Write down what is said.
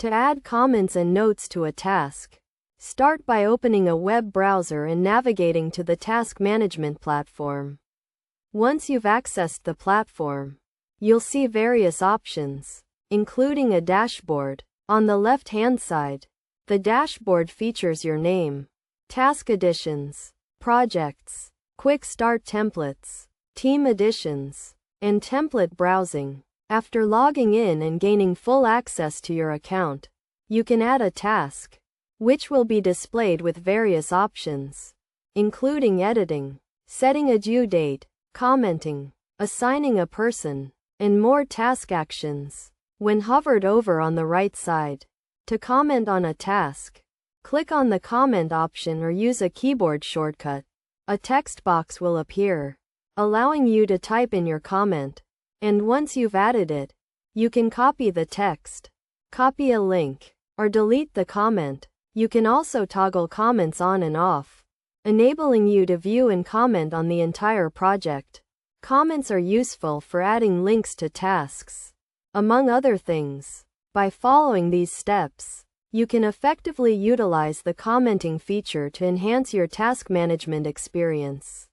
To add comments and notes to a task, start by opening a web browser and navigating to the task management platform. Once you've accessed the platform, you'll see various options, including a dashboard. On the left-hand side, the dashboard features your name, task additions, projects, quick start templates, team additions, and template browsing. After logging in and gaining full access to your account, you can add a task, which will be displayed with various options, including editing, setting a due date, commenting, assigning a person, and more task actions. When hovered over on the right side, to comment on a task, click on the comment option or use a keyboard shortcut. A text box will appear, allowing you to type in your comment, and once you've added it, you can copy the text, copy a link, or delete the comment. You can also toggle comments on and off, enabling you to view and comment on the entire project. Comments are useful for adding links to tasks, among other things. By following these steps, you can effectively utilize the commenting feature to enhance your task management experience.